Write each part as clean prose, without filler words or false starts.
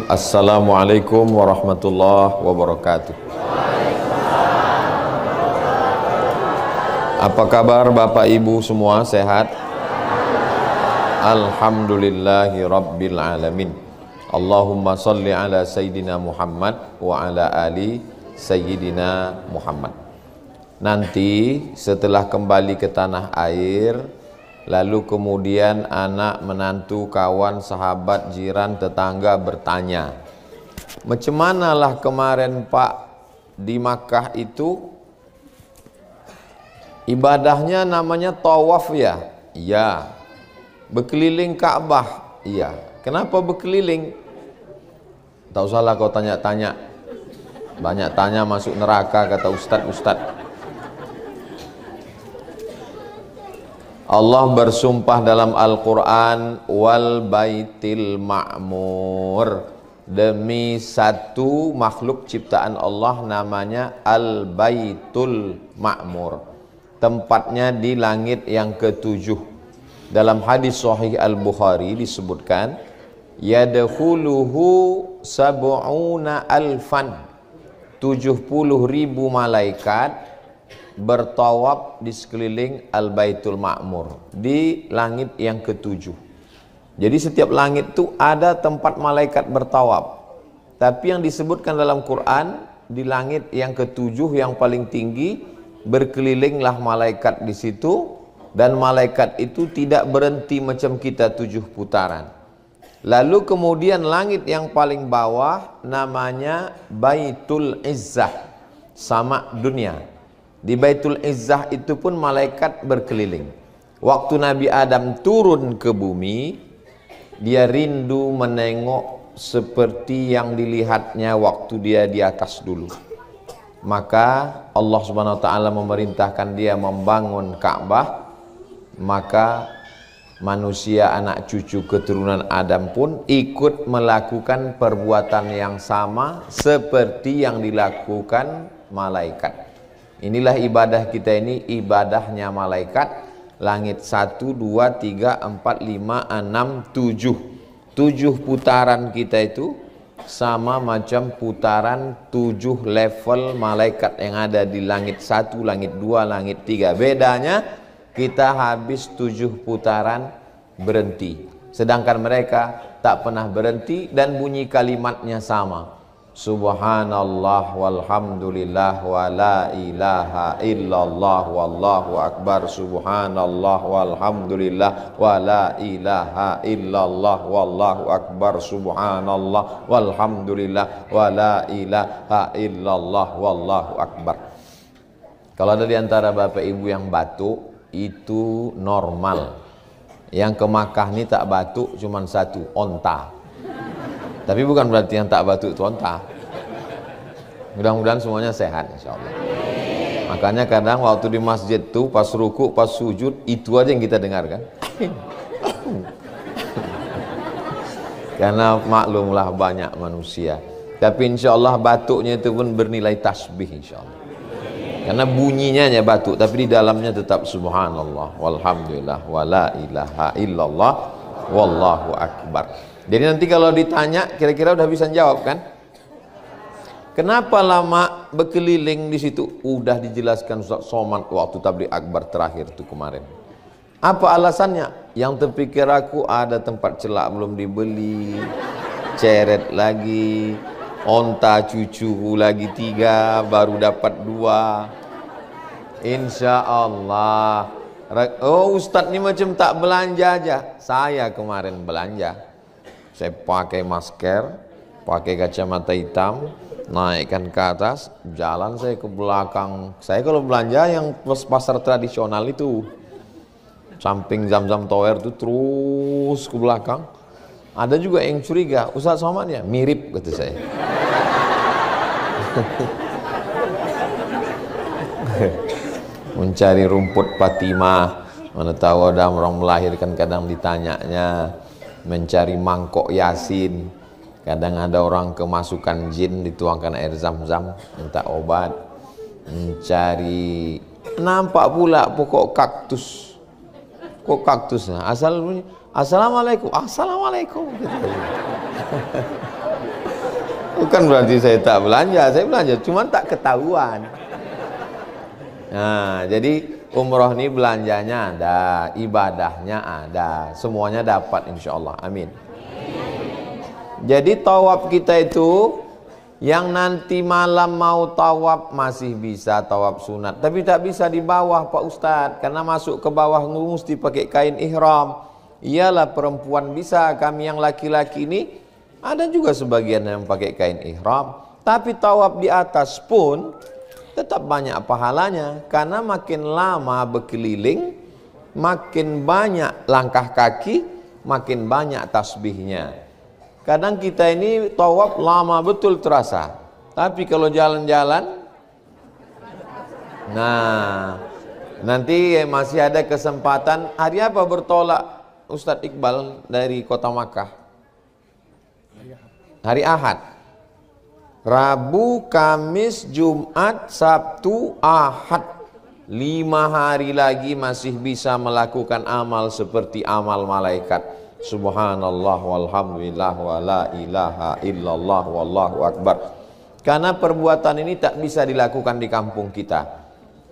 Assalamualaikum warahmatullahi wabarakatuh. Apa kabar Bapak Ibu semua, sehat? Alhamdulillahi Rabbil Alamin. Allahumma salli ala Sayyidina Muhammad wa ala ali Sayyidina Muhammad. Nanti setelah kembali ke tanah air, lalu kemudian anak, menantu, kawan, sahabat, jiran, tetangga bertanya, macam manalah kemarin Pak di Makkah itu ibadahnya namanya tawaf ya? Iya. Berkeliling Ka'bah? Iya. Kenapa berkeliling? Tak usahlah kau tanya-tanya. Banyak tanya masuk neraka, kata ustad-ustad. Allah bersumpah dalam Al-Quran, wal baitil ma'mur, demi satu makhluk ciptaan Allah namanya Al-Baitul Ma'mur, tempatnya di langit yang ketujuh. Dalam hadis Sahih Al-Bukhari disebutkan, yadkhuluhu sab'una alfan, 70.000 malaikat bertawaf di sekeliling Al-Baitul Ma'mur, di langit yang ketujuh. Jadi setiap langit itu ada tempat malaikat bertawaf. Tapi yang disebutkan dalam Quran, di langit yang ketujuh yang paling tinggi, berkelilinglah malaikat di situ, dan malaikat itu tidak berhenti macam kita 7 putaran. Lalu kemudian langit yang paling bawah namanya Baitul Izzah, sama dunia. Di Baitul Izzah itu pun malaikat berkeliling. Waktu Nabi Adam turun ke bumi, dia rindu menengok seperti yang dilihatnya waktu dia di atas dulu. Maka Allah Subhanahu wa taala memerintahkan dia membangun Ka'bah. Maka manusia, anak cucu keturunan Adam pun ikut melakukan perbuatan yang sama seperti yang dilakukan malaikat. Inilah ibadah kita ini, ibadahnya malaikat. Langit 1, 2, 3, 4, 5, 6, 7. 7 putaran kita itu sama macam putaran 7 level malaikat yang ada di langit 1, langit 2, langit 3. Bedanya kita habis 7 putaran berhenti. Sedangkan mereka tak pernah berhenti dan bunyi kalimatnya sama. Subhanallah walhamdulillah wa la ilaha illallah wallahu akbar. Subhanallah walhamdulillah wa la ilaha illallah wallahu akbar. Subhanallah walhamdulillah wa la ilaha illallah wallahu akbar. Kalau ada di antara Bapak Ibu yang batuk, itu normal. Yang ke Makkah ini tak batuk cuman satu, onta. Tapi bukan berarti yang tak batuk itu onta. Mudah-mudahan semuanya sehat insyaallah. Makanya kadang waktu di masjid tuh pas ruku, pas sujud, itu aja yang kita dengarkan. Karena maklumlah banyak manusia. Tapi insyaallah batuknya itu pun bernilai tasbih insyaallah. Karena bunyinya hanya batuk, tapi di dalamnya tetap subhanallah walhamdulillah wala ilaha illallah wallahu akbar. Jadi nanti kalau ditanya, kira-kira udah bisa jawab kan? Kenapa lama berkeliling di situ? Udah dijelaskan Ustaz Somad waktu tabligh akbar terakhir itu kemarin. Apa alasannya? Yang terpikir aku ada tempat celak belum dibeli, ceret lagi, onta cucu lagi 3, baru dapat 2. Insya Allah. Oh Ustadz ini macam tak belanja aja. Saya kemarin belanja. Saya pakai masker, pakai kacamata hitam, naikkan ke atas, jalan saya ke belakang. Saya kalau belanja yang pasar tradisional itu, samping Zam-Zam Tower itu terus ke belakang. Ada juga yang curiga, Ustaz Somad ya? Mirip kata saya. Mencari rumput Fatimah, mana tahu ada orang melahirkan kadang ditanyanya. Mencari mangkok Yasin, kadang ada orang kemasukan jin dituangkan air Zam-Zam minta obat. Mencari, nampak pula pokok kaktus. Kok kaktusnya asal bunyi assalamualaikum, assalamualaikum gitu. Bukan berarti saya tak belanja, saya belanja, cuma tak ketahuan. Nah, jadi umroh ini belanjanya ada, ibadahnya ada, semuanya dapat insya Allah. Amin. Jadi tawaf kita itu, yang nanti malam mau tawaf masih bisa tawaf sunat, tapi tak bisa di bawah Pak Ustadz, karena masuk ke bawah mesti pakai kain ihram. Iyalah perempuan bisa, kami yang laki-laki ini ada juga sebagian yang pakai kain ihram. Tapi tawaf di atas pun tetap banyak pahalanya, karena makin lama berkeliling, makin banyak langkah kaki, makin banyak tasbihnya. Kadang kita ini tawaf lama betul terasa, tapi kalau jalan-jalan, nah nanti masih ada kesempatan. Hari apa bertolak Ustadz Iqbal dari kota Makkah? Hari Ahad. Rabu, Kamis, Jumat, Sabtu, Ahad. 5 hari lagi masih bisa melakukan amal seperti amal malaikat. Subhanallah walhamdulillah wa la ilaha illallah wallahu akbar. Karena perbuatan ini tak bisa dilakukan di kampung kita.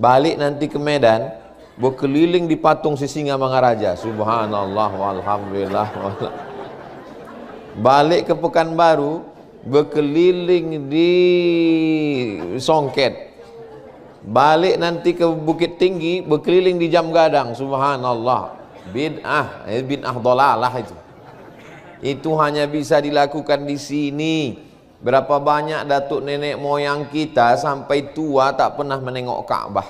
Balik nanti ke Medan, berkeliling di patung Sisingamangaraja. Subhanallah walhamdulillah. Balik ke Pekanbaru, berkeliling di Songket. Balik nanti ke Bukit Tinggi, berkeliling di Jam Gadang. Subhanallah. Bid'ah dolalah itu hanya bisa dilakukan di sini. Berapa banyak datuk nenek moyang kita sampai tua tak pernah menengok Ka'bah,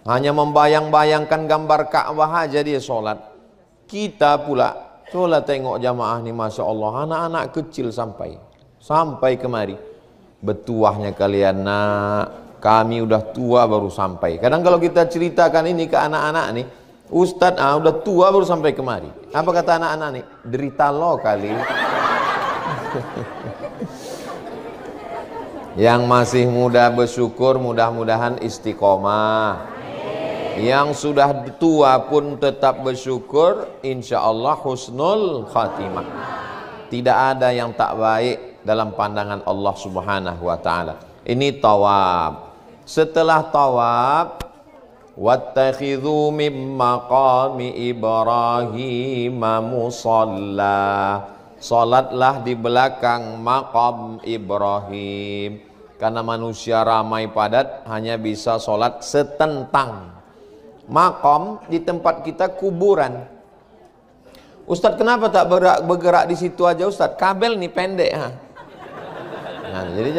hanya membayang-bayangkan gambar Ka'bah aja dia sholat. Kita pula sholat tengok jamaah nih, masya Allah, anak-anak kecil sampai kemari. Betuahnya kalian nak, kami udah tua baru sampai. Kadang kalau kita ceritakan ini ke anak-anak nih, Ustadz udah tua baru sampai kemari. Apa kata anak-anak nih? Derita lo kali. Yang masih muda bersyukur, mudah-mudahan istiqomah. Yang sudah tua pun tetap bersyukur, insya Allah husnul khatimah. Tidak ada yang tak baik dalam pandangan Allah Subhanahu wa ta'ala. Ini tawaf. Setelah tawaf, wattakhidhu min maqami Ibrahim musalla. Salatlah di belakang maqam Ibrahim. Karena manusia ramai padat, hanya bisa salat setentang. Maqam di tempat kita kuburan. Ustadz kenapa tak bergerak di situ aja Ustadz? Kabel nih pendek ha. Nah, jadi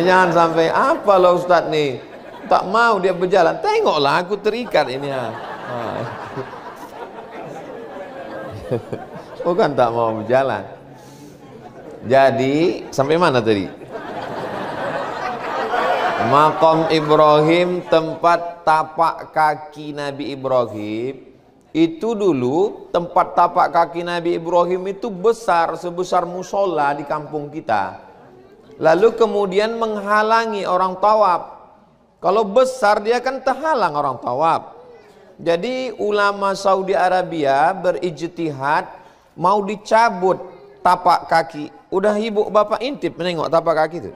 jangan sampai apa loh Ustadz nih, tak mau dia berjalan. Tengoklah aku terikat ini ya. Bukan tak mau berjalan. Jadi sampai mana tadi? Maqam Ibrahim, tempat tapak kaki Nabi Ibrahim. Itu dulu tempat tapak kaki Nabi Ibrahim itu besar, sebesar musola di kampung kita. Lalu kemudian menghalangi orang tawaf. Kalau besar dia kan terhalang orang tawaf. Jadi ulama Saudi Arabia berijtihad mau dicabut tapak kaki. Udah ibu bapak intip menengok tapak kaki itu.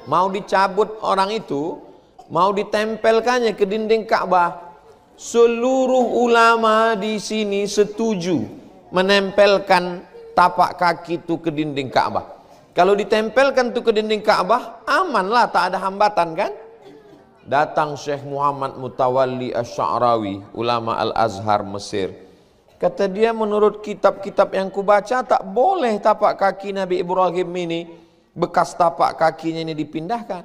Mau dicabut orang itu, mau ditempelkannya ke dinding Ka'bah. Seluruh ulama di sini setuju menempelkan tapak kaki itu ke dinding Ka'bah. Kalau ditempelkan itu ke dinding Ka'bah, amanlah, tak ada hambatan kan? Datang Syekh Muhammad Mutawalli Asy-Sya'rawi, ulama Al-Azhar Mesir. Kata dia, menurut kitab-kitab yang kubaca tak boleh tapak kaki Nabi Ibrahim ini, bekas tapak kakinya ini dipindahkan.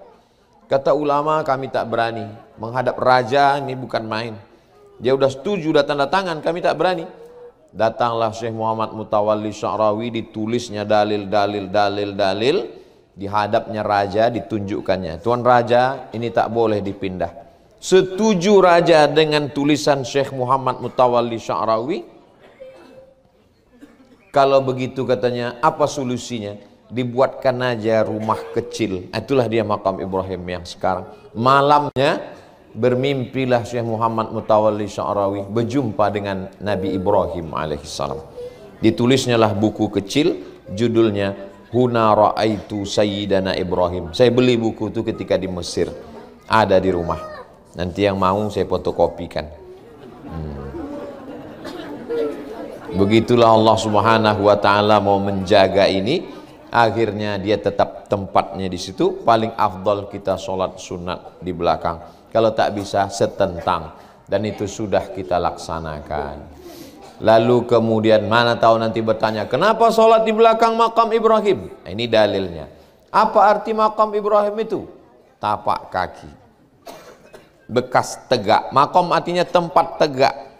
Kata ulama, kami tak berani menghadap raja, ini bukan main. Dia udah setuju, udah tanda tangan, kami tak berani. Datanglah Syekh Muhammad Mutawalli Sya'rawi, ditulisnya dalil. Di hadapnya raja ditunjukkannya, Tuan Raja, ini tak boleh dipindah. Setuju raja dengan tulisan Syekh Muhammad Mutawalli Sya'rawi. Kalau begitu katanya, apa solusinya? Dibuatkan aja rumah kecil. Itulah dia makam Ibrahim yang sekarang. Malamnya bermimpilah Syekh Muhammad Mutawalli Sya'rawi berjumpa dengan Nabi Ibrahim alaihissalam. Ditulisnya lah buku kecil, judulnya Huna Ra'aitu Sayyidana Ibrahim. Saya beli buku itu ketika di Mesir, ada di rumah. Nanti yang mau saya fotokopikan. Begitulah Allah Subhanahu wa taala mau menjaga ini, akhirnya dia tetap tempatnya di situ. Paling afdal kita sholat sunat di belakang, kalau tak bisa setentang, dan itu sudah kita laksanakan. Lalu kemudian mana tahu nanti bertanya, kenapa sholat di belakang makam Ibrahim? Nah, ini dalilnya. Apa arti makam Ibrahim itu? Tapak kaki, bekas tegak. Makam artinya tempat tegak.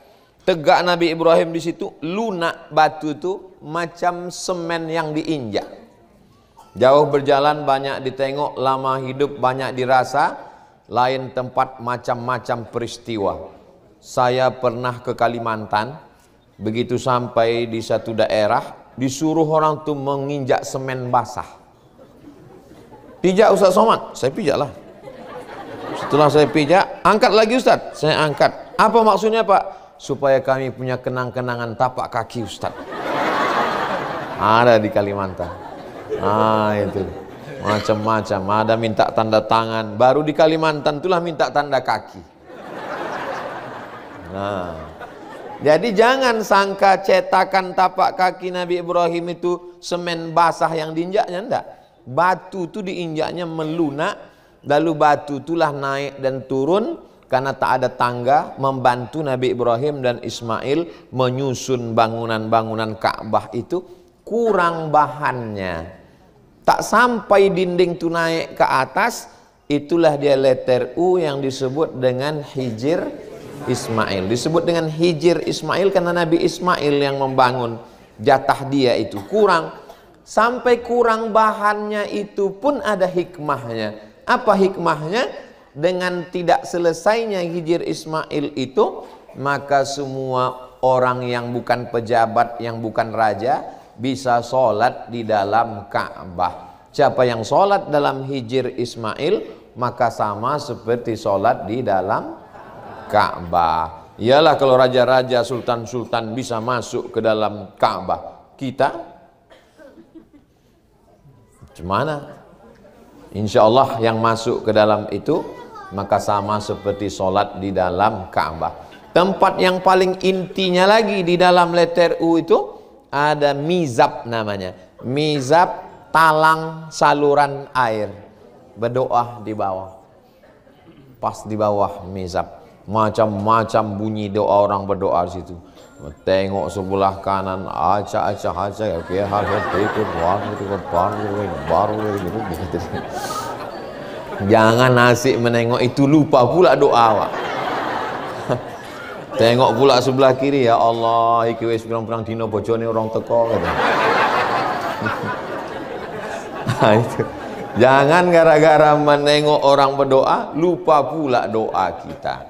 Tegak Nabi Ibrahim di situ, lunak batu itu macam semen yang diinjak. Jauh berjalan banyak ditengok, lama hidup banyak dirasa, lain tempat macam-macam peristiwa. Saya pernah ke Kalimantan, begitu sampai di satu daerah, disuruh orang tuh menginjak semen basah. Pijak Ustaz Somad, saya pijak lah. Setelah saya pijak, angkat lagi Ustaz, saya angkat. Apa maksudnya Pak? Supaya kami punya kenang-kenangan tapak kaki Ustaz. Ada di Kalimantan. Itu macam-macam. Ada minta tanda tangan, baru di Kalimantan itulah minta tanda kaki. Nah, jadi jangan sangka cetakan tapak kaki Nabi Ibrahim itu semen basah yang diinjaknya, enggak. Batu itu diinjaknya melunak, lalu batu itulah naik dan turun karena tak ada tangga, membantu Nabi Ibrahim dan Ismail menyusun bangunan-bangunan Ka'bah itu. Kurang bahannya, tak sampai dinding itu naik ke atas, itulah dia letter U yang disebut dengan Hijr Ismail. Disebut dengan Hijr Ismail karena Nabi Ismail yang membangun, jatah dia itu kurang. Sampai kurang bahannya itu pun ada hikmahnya. Apa hikmahnya? Dengan tidak selesainya Hijr Ismail itu, maka semua orang yang bukan pejabat, yang bukan raja, bisa sholat di dalam Ka'bah. Siapa yang sholat dalam Hijr Ismail, maka sama seperti sholat di dalam Ka'bah. Iyalah kalau raja-raja, sultan-sultan bisa masuk ke dalam Ka'bah, kita gimana? Insya Allah yang masuk ke dalam itu maka sama seperti sholat di dalam Ka'bah. Tempat yang paling intinya lagi di dalam letter U itu ada mizab namanya. Mizab, talang saluran air. Berdoa di bawah. Pas di bawah mizab. Macam-macam bunyi doa orang berdoa di situ. Tengok sebelah kanan, acak-acak oke, jangan asik menengok itu, lupa pula doa awak. Tengok pula sebelah kiri, ya Allah, iki wis pirang-pirang dina bojone orang teko. Nah, itu. Jangan gara-gara menengok orang berdoa lupa pula doa kita.